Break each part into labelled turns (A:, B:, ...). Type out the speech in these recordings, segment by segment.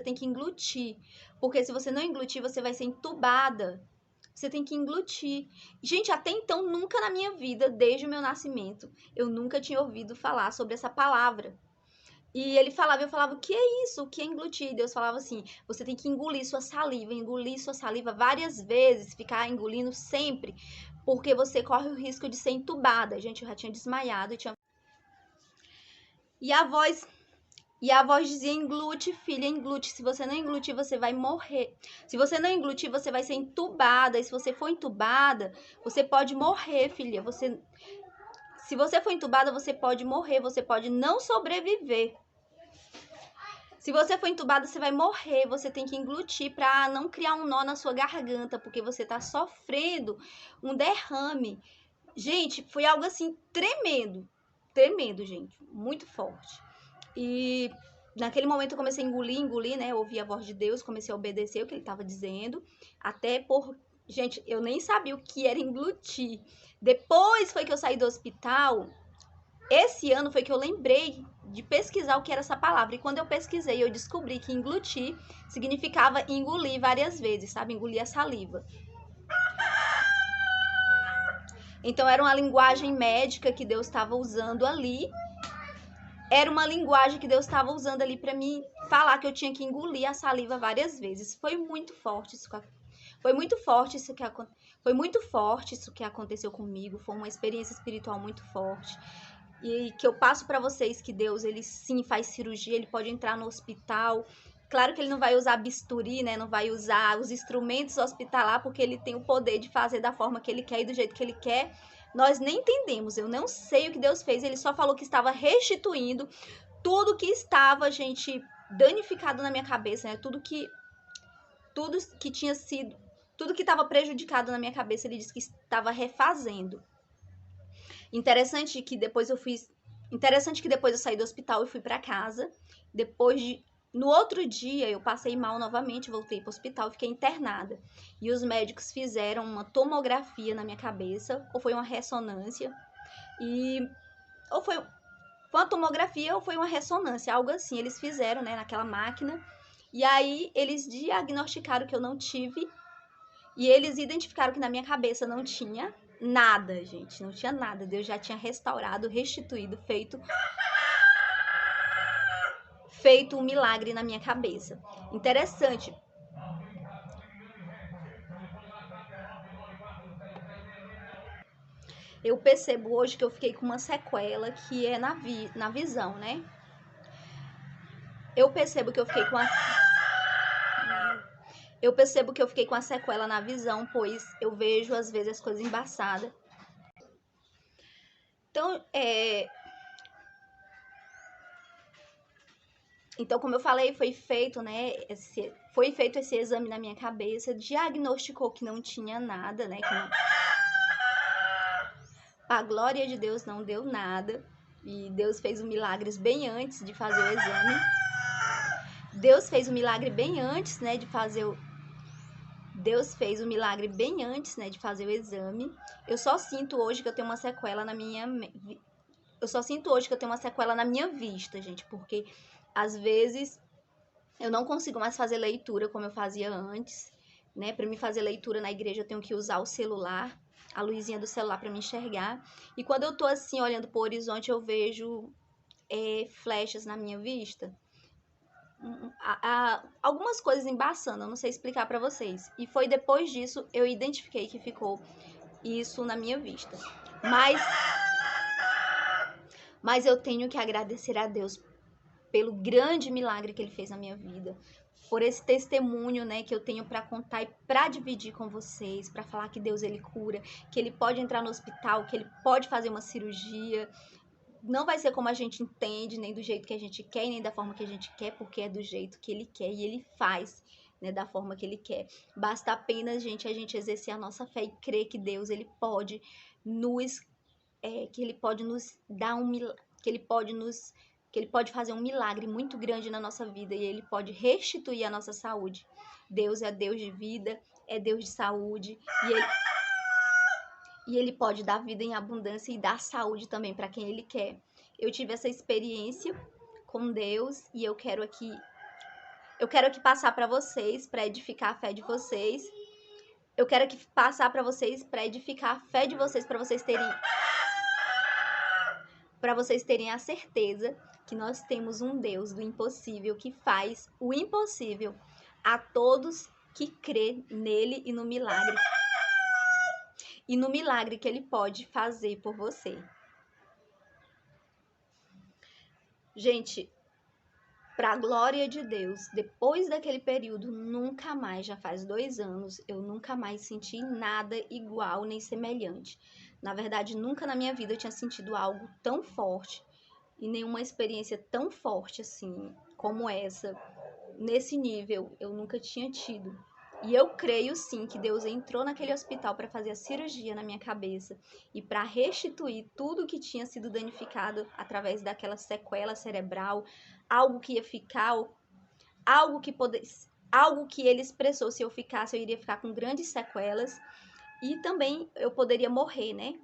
A: tem que englutir, porque se você não englutir, você vai ser entubada. Você tem que englutir. Gente, até então, nunca na minha vida, desde o meu nascimento, eu nunca tinha ouvido falar sobre essa palavra. E ele falava, eu falava, o que é isso? O que é englutir? E Deus falava assim, você tem que engolir sua saliva várias vezes, ficar engolindo sempre, porque você corre o risco de ser entubada. Gente, eu já tinha desmaiado. E a voz dizia, englute, filha, englute. Se você não englutir, você vai morrer. Se você não englutir, você vai ser entubada. E se você for entubada, você pode morrer, filha. Se você for entubada, você pode morrer. Você pode não sobreviver. Se você for entubada, você vai morrer. Você tem que englutir para não criar um nó na sua garganta, porque você tá sofrendo um derrame. Gente, foi algo assim tremendo. Tremendo, gente. Muito forte. E naquele momento eu comecei a engolir, né? Eu ouvi a voz de Deus, comecei a obedecer o que ele estava dizendo. Gente, eu nem sabia o que era englutir. Depois foi que eu saí do hospital. Esse ano foi que eu lembrei de pesquisar o que era essa palavra. E quando eu pesquisei, eu descobri que englutir significava engolir várias vezes, sabe? Engolir a saliva. Então era uma linguagem médica que Deus estava usando ali. Era uma linguagem que Deus estava usando ali para mim falar que eu tinha que engolir a saliva várias vezes. Foi muito forte isso que aconteceu comigo. Foi uma experiência espiritual muito forte. E que eu passo para vocês que Deus, ele sim faz cirurgia, ele pode entrar no hospital. Claro que ele não vai usar bisturi, né? Não vai usar os instrumentos hospitalar, porque ele tem o poder de fazer da forma que ele quer e do jeito que ele quer. Nós nem entendemos, eu não sei o que Deus fez, ele só falou que estava restituindo tudo que estava, gente, danificado na minha cabeça, né? Tudo que tinha sido, tudo que estava prejudicado na minha cabeça, ele disse que estava refazendo. Interessante que depois eu saí do hospital e fui para casa. No outro dia, eu passei mal novamente, voltei para o hospital, fiquei internada. E os médicos fizeram uma tomografia na minha cabeça, ou foi uma ressonância, ou foi uma tomografia ou foi uma ressonância, algo assim. Eles fizeram, né, naquela máquina. E aí, eles diagnosticaram que eu não tive. E eles identificaram que na minha cabeça não tinha nada, gente. Não tinha nada. Deus já tinha restaurado, restituído, feito um milagre na minha cabeça. Interessante. Eu percebo hoje que eu fiquei com uma sequela que é na visão, né? Eu percebo que eu fiquei com a sequela na visão, pois eu vejo às vezes as coisas embaçadas. Então, como eu falei, foi feito, né, esse exame na minha cabeça, diagnosticou que não tinha nada, né, a glória de Deus não deu nada, e Deus fez um milagre bem antes de fazer o exame. Deus fez o milagre bem antes, né, de fazer o exame. Eu só sinto hoje que eu tenho uma sequela na minha vista, gente, porque às vezes eu não consigo mais fazer leitura como eu fazia antes, né? Para me fazer leitura na igreja eu tenho que usar o celular, a luzinha do celular para me enxergar. E quando eu tô assim olhando pro horizonte, eu vejo flechas na minha vista. Algumas coisas embaçando, eu não sei explicar para vocês. E foi depois disso eu identifiquei que ficou isso na minha vista. Mas eu tenho que agradecer a Deus pelo grande milagre que ele fez na minha vida, por esse testemunho, né, que eu tenho para contar e para dividir com vocês, para falar que Deus ele cura, que ele pode entrar no hospital, que ele pode fazer uma cirurgia. Não vai ser como a gente entende, nem do jeito que a gente quer, nem da forma que a gente quer, porque é do jeito que ele quer e ele faz, né, da forma que ele quer. Basta apenas, a gente exercer a nossa fé e crer que Deus ele pode que ele pode nos dar que ele pode fazer um milagre muito grande na nossa vida e ele pode restituir a nossa saúde. Deus é Deus de vida, é Deus de saúde e ele pode dar vida em abundância e dar saúde também para quem ele quer. Eu tive essa experiência com Deus e eu quero aqui Eu quero aqui passar para vocês, para edificar a fé de vocês. Eu quero aqui passar para vocês, para edificar a fé de vocês, para vocês terem a certeza que nós temos um Deus do impossível que faz o impossível a todos que crê nele e no milagre. E no milagre que ele pode fazer por você. Gente, para a glória de Deus, depois daquele período, nunca mais, já faz 2 anos, eu nunca mais senti nada igual nem semelhante. Na verdade, nunca na minha vida eu tinha sentido algo tão forte e nenhuma experiência tão forte assim como essa. Nesse nível, eu nunca tinha tido. E eu creio sim que Deus entrou naquele hospital para fazer a cirurgia na minha cabeça e para restituir tudo que tinha sido danificado através daquela sequela cerebral, algo que ia ficar, algo que ele expressou, se eu ficasse, eu iria ficar com grandes sequelas e também eu poderia morrer, né?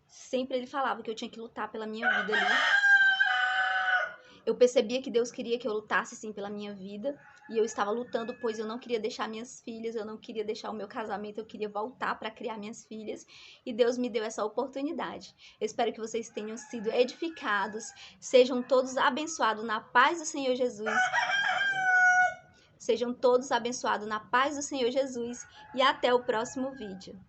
A: Sempre ele falava que eu tinha que lutar pela minha vida ali. Eu percebia que Deus queria que eu lutasse sim pela minha vida. E eu estava lutando, pois eu não queria deixar minhas filhas, eu não queria deixar o meu casamento, eu queria voltar para criar minhas filhas. E Deus me deu essa oportunidade. Eu espero que vocês tenham sido edificados, sejam todos abençoados na paz do Senhor Jesus. Sejam todos abençoados na paz do Senhor Jesus. E até o próximo vídeo.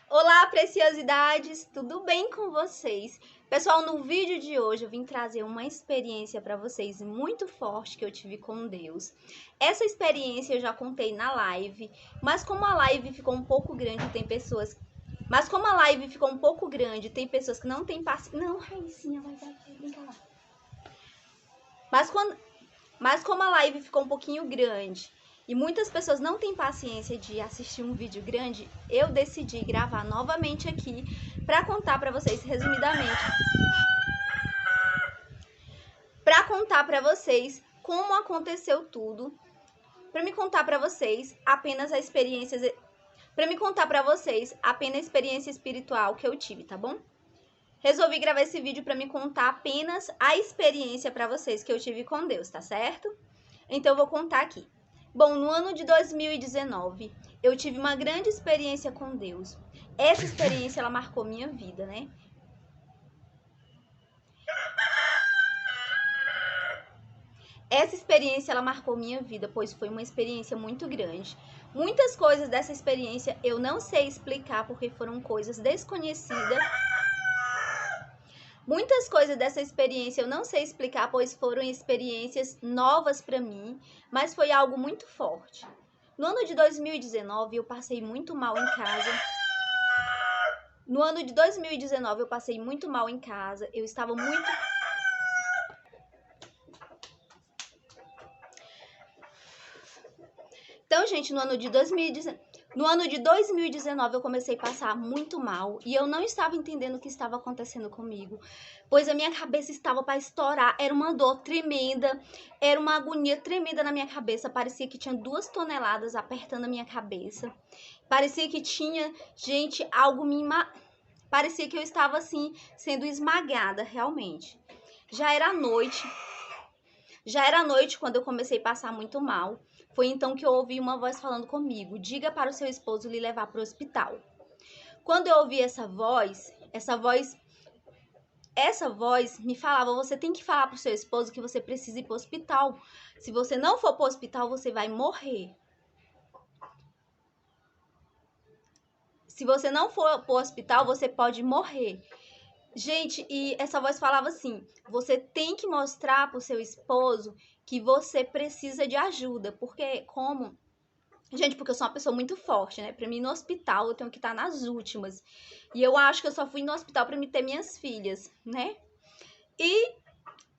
A: Olá, preciosidades! Tudo bem com vocês? Pessoal, no vídeo de hoje eu vim trazer uma experiência para vocês muito forte que eu tive com Deus. Essa experiência eu já contei na live, mas como a live ficou um pouco grande, tem pessoas que não têm paciência. Não, Raizinha, vai lá. Mas como a live ficou um pouquinho grande e muitas pessoas não têm paciência de assistir um vídeo grande, eu decidi gravar novamente aqui para contar para vocês resumidamente. Para contar para vocês como aconteceu tudo, para me contar para vocês apenas a experiência espiritual que eu tive, tá bom? Resolvi gravar esse vídeo para me contar apenas a experiência para vocês que eu tive com Deus, tá certo? Então eu vou contar aqui. Bom, no ano de 2019, eu tive uma grande experiência com Deus. Essa experiência, ela marcou minha vida, né? Essa experiência, ela marcou minha vida, pois foi uma experiência muito grande. Muitas coisas dessa experiência eu não sei explicar, porque foram coisas desconhecidas. Muitas coisas dessa experiência eu não sei explicar, pois foram experiências novas para mim, mas foi algo muito forte. No ano de 2019, eu passei muito mal em casa. Eu estava muito... Então, gente, no ano de 2019 eu comecei a passar muito mal e eu não estava entendendo o que estava acontecendo comigo, pois a minha cabeça estava para estourar, era uma dor tremenda, era uma agonia tremenda na minha cabeça, parecia que tinha 2 toneladas apertando a minha cabeça, parecia que tinha, gente, parecia que eu estava assim, sendo esmagada realmente. Já era noite quando eu comecei a passar muito mal. Foi então que eu ouvi uma voz falando comigo: diga para o seu esposo lhe levar para o hospital. Quando eu ouvi essa voz me falava: você tem que falar para o seu esposo que você precisa ir para o hospital. Se você não for para o hospital, você vai morrer. Se você não for para o hospital, você pode morrer. Gente, e essa voz falava assim: você tem que mostrar para o seu esposo que você precisa de ajuda. Porque eu sou uma pessoa muito forte, né? Pra mim, no hospital, eu tenho que estar nas últimas. E eu acho que eu só fui no hospital pra me ter minhas filhas, né? E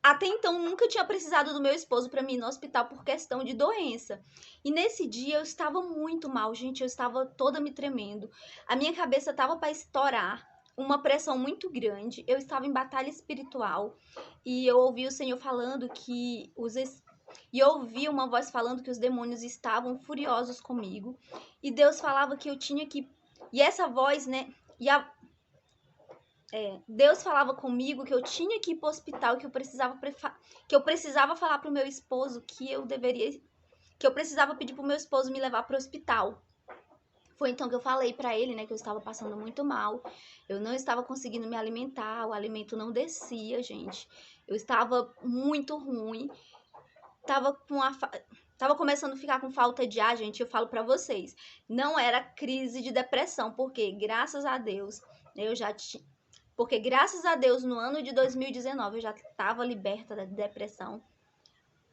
A: até então, nunca tinha precisado do meu esposo pra mim ir no hospital por questão de doença. E nesse dia, eu estava muito mal, gente. Eu estava toda me tremendo. A minha cabeça estava para estourar. uma pressão muito grande, eu estava em batalha espiritual e eu ouvi o Senhor falando que e eu ouvi uma voz falando que os demônios estavam furiosos comigo e Deus falava que eu tinha que e essa voz, né, Deus falava comigo que eu tinha que ir pro hospital, que eu precisava falar pro meu esposo que eu precisava pedir pro meu esposo me levar pro hospital. Foi então que eu falei pra ele, né, que eu estava passando muito mal, eu não estava conseguindo me alimentar, o alimento não descia, gente. Eu estava muito ruim, tava começando a ficar com falta de ar, gente, eu falo pra vocês. Não era crise de depressão, porque graças a Deus, porque graças a Deus no ano de 2019 eu já estava liberta da depressão.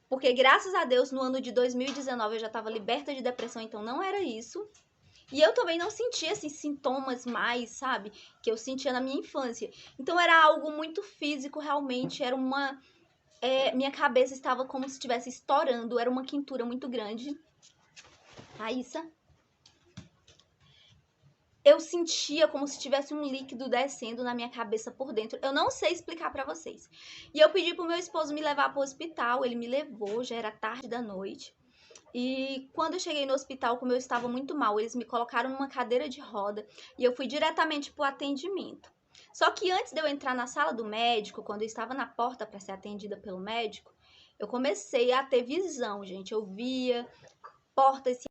A: Porque graças a Deus no ano de 2019 eu já estava liberta de depressão, então não era isso. E eu também não sentia esses sintomas mais, sabe? Que eu sentia na minha infância. Então era algo muito físico, realmente. Era uma. Minha cabeça estava como se estivesse estourando. Era uma quentura muito grande. Raíssa. Eu sentia como se tivesse um líquido descendo na minha cabeça por dentro. Eu não sei explicar pra vocês. E eu pedi pro meu esposo me levar pro hospital. Ele me levou, já era tarde da noite. E quando eu cheguei no hospital, como eu estava muito mal, eles me colocaram numa cadeira de roda e eu fui diretamente pro atendimento. Só que antes de eu entrar na sala do médico, quando eu estava na porta para ser atendida pelo médico, eu comecei a ter visão, gente. Eu via portas se